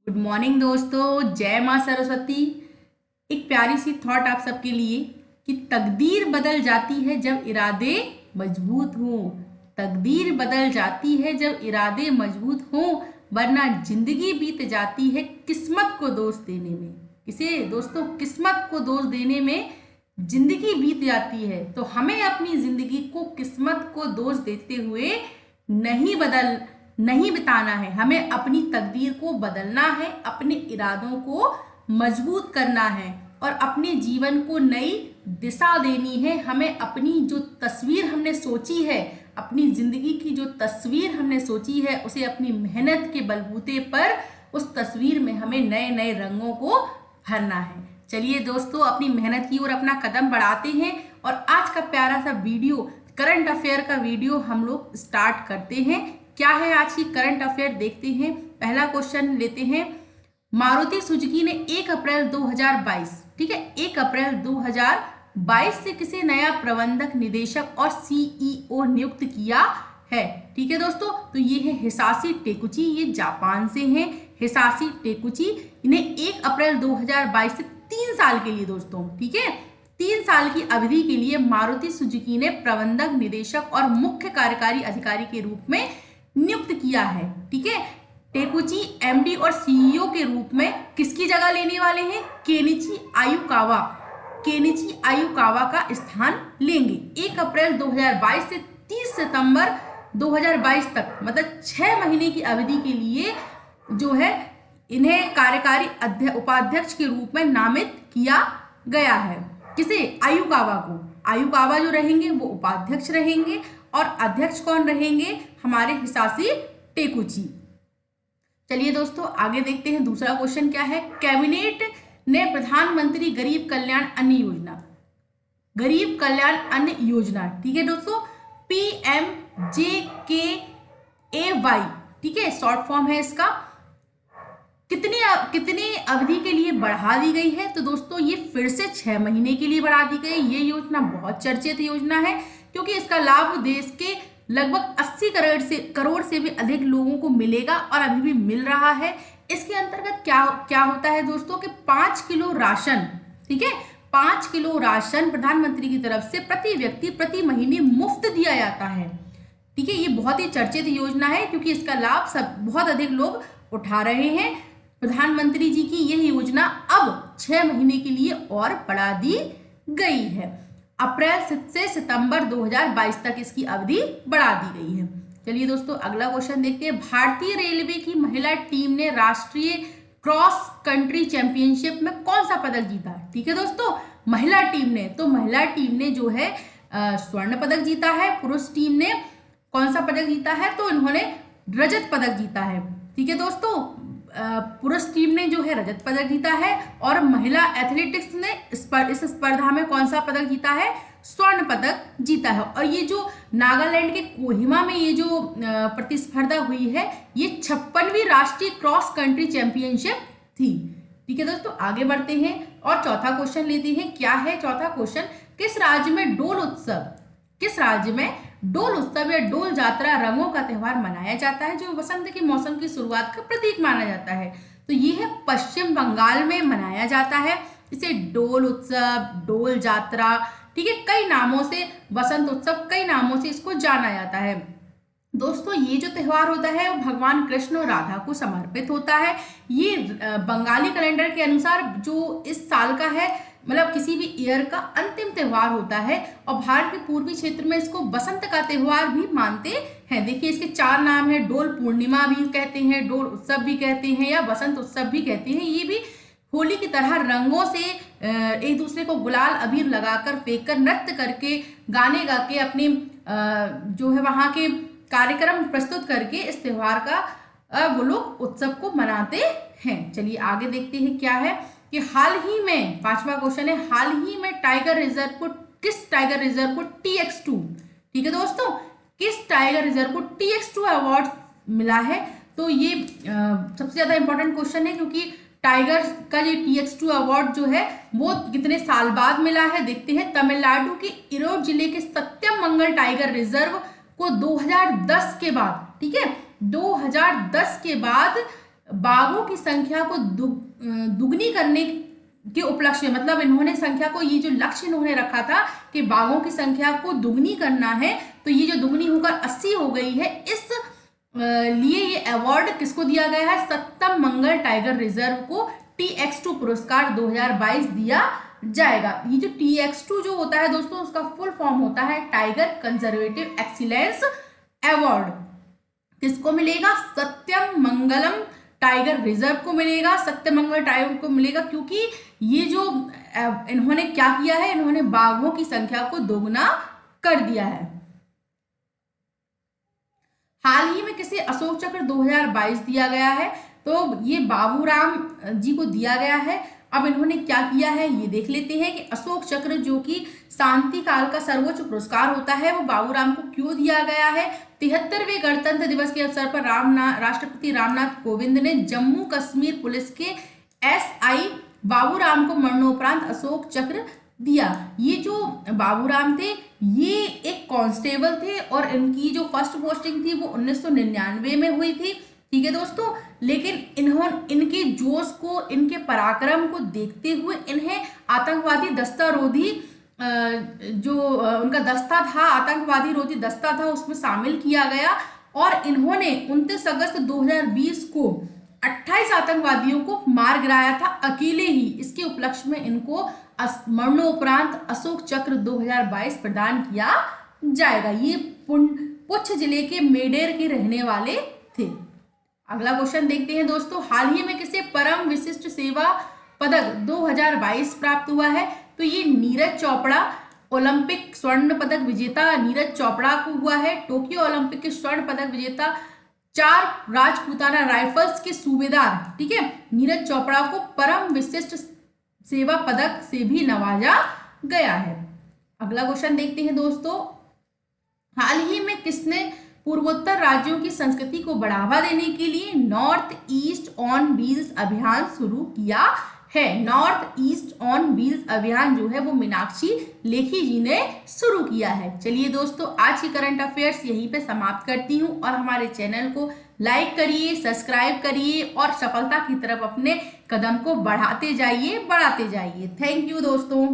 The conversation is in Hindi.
गुड मॉर्निंग दोस्तों, जय माँ सरस्वती। एक प्यारी सी थॉट आप सबके लिए कि तकदीर बदल जाती है जब इरादे मजबूत हों। तकदीर बदल जाती है जब इरादे मजबूत हों, वरना जिंदगी बीत जाती है किस्मत को दोष देने में। किसे दोस्तों? किस्मत को दोष देने में जिंदगी बीत जाती है। तो हमें अपनी जिंदगी को किस्मत को दोष देते हुए नहीं बिताना है। हमें अपनी तकदीर को बदलना है, अपने इरादों को मजबूत करना है और अपने जीवन को नई दिशा देनी है। हमें अपनी जो तस्वीर हमने सोची है, अपनी जिंदगी की जो तस्वीर हमने सोची है, उसे अपनी मेहनत के बलबूते पर उस तस्वीर में हमें नए नए रंगों को भरना है। चलिए दोस्तों, अपनी मेहनत की ओर अपना कदम बढ़ाते हैं और आज का प्यारा सा वीडियो, करंट अफेयर का वीडियो हम लोग स्टार्ट करते हैं। क्या है आज की करंट अफेयर, देखते हैं। पहला क्वेश्चन लेते हैं। मारुति सुजुकी ने 1 अप्रैल 2022, ठीक है, 1 अप्रैल 2022 से किसे नया प्रबंधक निदेशक और सीईओ नियुक्त किया है? ठीक है दोस्तों, तो ये है हिसाशी टेकुची, ये जापान से हैं। हिसाशी टेकुची, इन्हें 1 अप्रैल 2022 से 3 साल के लिए दोस्तों, ठीक है, 3 साल की अवधि के लिए मारुति सुजुकी ने प्रबंधक निदेशक और मुख्य कार्यकारी अधिकारी के रूप में नियुक्त किया है। ठीक है, टेकुची एमडी और सीईओ के रूप में किसकी जगह लेने वाले हैं? केनिची आयुकावा का स्थान लेंगे। 1 अप्रैल 2022 से 30 सितंबर 2022 तक, मतलब 6 महीने की अवधि के लिए जो है इन्हें कार्यकारी उपाध्यक्ष के रूप में नामित किया गया है। किसे? आयुकावा को। आयुकावा जो रहेंगे वो उपाध्यक्ष रहेंगे और अध्यक्ष कौन रहेंगे? हमारे हिसाशी टेकुची। चलिए दोस्तों, आगे देखते हैं। दूसरा क्वेश्चन क्या है? कैबिनेट ने प्रधानमंत्री गरीब कल्याण अन्न योजना, ठीक है दोस्तों, PMJKAY, ठीक है, शॉर्ट फॉर्म है इसका, कितनी अवधि के लिए बढ़ा दी गई है? तो दोस्तों ये फिर से 6 महीने के लिए बढ़ा दी गई। ये योजना बहुत चर्चित योजना है क्योंकि इसका लाभ देश के लगभग 80 करोड़ से भी अधिक लोगों को मिलेगा और अभी भी मिल रहा है। इसके अंतर्गत क्या होता है दोस्तों कि 5 किलो राशन, ठीक है, 5 किलो राशन प्रधानमंत्री की तरफ से प्रति व्यक्ति प्रति महीने मुफ्त दिया जाता है। ठीक है, ये बहुत ही चर्चित योजना है क्योंकि इसका लाभ बहुत अधिक लोग उठा रहे हैं। प्रधानमंत्री जी की यह योजना अब 6 महीने के लिए और बढ़ा दी गई है। अप्रैल से सितंबर 2022 तक इसकी अवधि बढ़ा दी गई है। चलिए दोस्तों, अगला क्वेश्चन देखते हैं। भारतीय रेलवे की महिला टीम ने राष्ट्रीय क्रॉस कंट्री चैंपियनशिप में कौन सा पदक जीता? ठीक है दोस्तों, महिला टीम ने जो है स्वर्ण पदक जीता है। पुरुष टीम ने कौन सा पदक जीता है? तो इन्होंने रजत पदक जीता है। ठीक है दोस्तों, पुरुष टीम ने जो है रजत पदक जीता है और महिला एथलेटिक्स ने इस स्पर्धा में कौन सा पदक जीता है? स्वर्ण पदक जीता है। और ये जो नागालैंड के कोहिमा में ये जो प्रतिस्पर्धा हुई है, ये 56वीं राष्ट्रीय क्रॉस कंट्री चैंपियनशिप थी। ठीक है दोस्तों, आगे बढ़ते हैं और चौथा क्वेश्चन लेते हैं। क्या है चौथा क्वेश्चन? किस राज्य में डोल उत्सव या डोल जात्रा रंगों का त्योहार मनाया जाता है, जो वसंत के मौसम की शुरुआत का प्रतीक माना जाता है? तो ये है पश्चिम बंगाल में मनाया जाता है। इसे डोल उत्सव, डोल जात्रा, ठीक है, कई नामों से, वसंत उत्सव, कई नामों से इसको जाना जाता है। दोस्तों ये जो त्योहार होता है वो भगवान कृष्ण और राधा को समर्पित होता है। ये बंगाली कैलेंडर के अनुसार जो इस साल का है, मतलब किसी भी ईयर का अंतिम त्योहार होता है और भारत के पूर्वी क्षेत्र में इसको बसंत का त्योहार भी मानते हैं। देखिए इसके 4 नाम है। डोल पूर्णिमा भी कहते हैं, डोल उत्सव भी कहते हैं या बसंत उत्सव भी कहते हैं। ये भी होली की तरह रंगों से एक दूसरे को गुलाल अबीर लगाकर, फेंक कर, नृत्य करके, गाने गा के, अपने जो है वहाँ के कार्यक्रम प्रस्तुत करके इस त्योहार का वो लोग उत्सव को मनाते हैं। चलिए आगे देखते हैं क्या है कि हाल ही में, 5वां क्वेश्चन है, हाल ही में किस टाइगर रिजर्व को TX2, ठीक है दोस्तों, किस टाइगर रिजर्व को TX2 अवार्ड मिला है? तो ये सबसे ज्यादा इंपॉर्टेंट क्वेश्चन है क्योंकि टाइगर का ये TX2 अवार्ड जो है वो कितने साल बाद मिला है, देखते हैं। तमिलनाडु के इरोड जिले के सत्यम मंगल टाइगर रिजर्व को 2010 के बाद, ठीक है, 2010 के बाद बाघों की संख्या को दुगनी करने के उपलक्ष्य में, मतलब इन्होंने संख्या को, ये जो लक्ष्य इन्होंने रखा था कि बाघों की संख्या को दुगनी करना है, तो ये जो दुगनी होकर 80 हो गई है, इस लिए ये अवार्ड किसको दिया गया है? सत्यम मंगल टाइगर रिजर्व को TX2 पुरस्कार 2022 दिया जाएगा। ये जो TX2 जो होता है दोस्तों, उसका फुल फॉर्म होता है टाइगर कंजर्वेटिव एक्सीलेंस अवार्ड। किसको मिलेगा? सत्यम मंगलम टाइगर रिजर्व को मिलेगा, सत्यमंगल टाइगर को मिलेगा, क्योंकि ये जो इन्होंने क्या किया है, इन्होंने बाघों की संख्या को दोगुना कर दिया है। हाल ही में किसे अशोक चक्र 2022 दिया गया है? तो ये बाबूराम जी को दिया गया है। अब इन्होंने क्या किया है ये देख लेते हैं कि अशोक चक्र जो कि शांति काल का सर्वोच्च पुरस्कार होता है, वो बाबूराम को क्यों दिया गया है? 73वें गणतंत्र दिवस के अवसर पर राष्ट्रपति रामनाथ कोविंद ने जम्मू कश्मीर पुलिस के SI बाबूराम को मरणोपरांत अशोक चक्र दिया। ये जो बाबूराम थे ये एक कांस्टेबल थे और इनकी जो फर्स्ट पोस्टिंग थी वो 1999 में हुई थी, ठीक है दोस्तों। लेकिन इन्होंने इनके जोश को, इनके पराक्रम को देखते हुए इन्हें आतंकवादी दस्ता रोधी जो उनका दस्ता था, आतंकवादी रोधी दस्ता था, उसमें शामिल किया गया और इन्होंने 29 अगस्त 2020 को 28 आतंकवादियों को मार गिराया था अकेले ही। इसके उपलक्ष्य में इनको मरणोपरांत अशोक चक्र 2022 प्रदान किया जाएगा। ये पुंछ जिले के मेडेर के रहने वाले थे। अगला क्वेश्चन देखते हैं दोस्तों, हाल ही में किसे परम विशिष्ट सेवा पदक 2022 प्राप्त हुआ है? तो ये नीरज चोपड़ा, ओलंपिक स्वर्ण पदक विजेता नीरज चोपड़ा को हुआ है। टोक्यो ओलंपिक के स्वर्ण पदक विजेता 4 राजपूताना राइफल्स के सूबेदार, ठीक है, नीरज चोपड़ा को परम विशिष्ट सेवा पदक से भी नवाजा गया है। अगला क्वेश्चन देखते हैं दोस्तों, हाल ही में किसने पूर्वोत्तर राज्यों की संस्कृति को बढ़ावा देने के लिए नॉर्थ ईस्ट ऑन व्हील्स अभियान शुरू किया है? नॉर्थ ईस्ट ऑन व्हील्स अभियान जो है वो मीनाक्षी लेखी जी ने शुरू किया है। चलिए दोस्तों, आज की करंट अफेयर्स यहीं पे समाप्त करती हूँ और हमारे चैनल को लाइक करिए, सब्सक्राइब करिए और सफलता की तरफ अपने कदम को बढ़ाते जाइए। थैंक यू दोस्तों।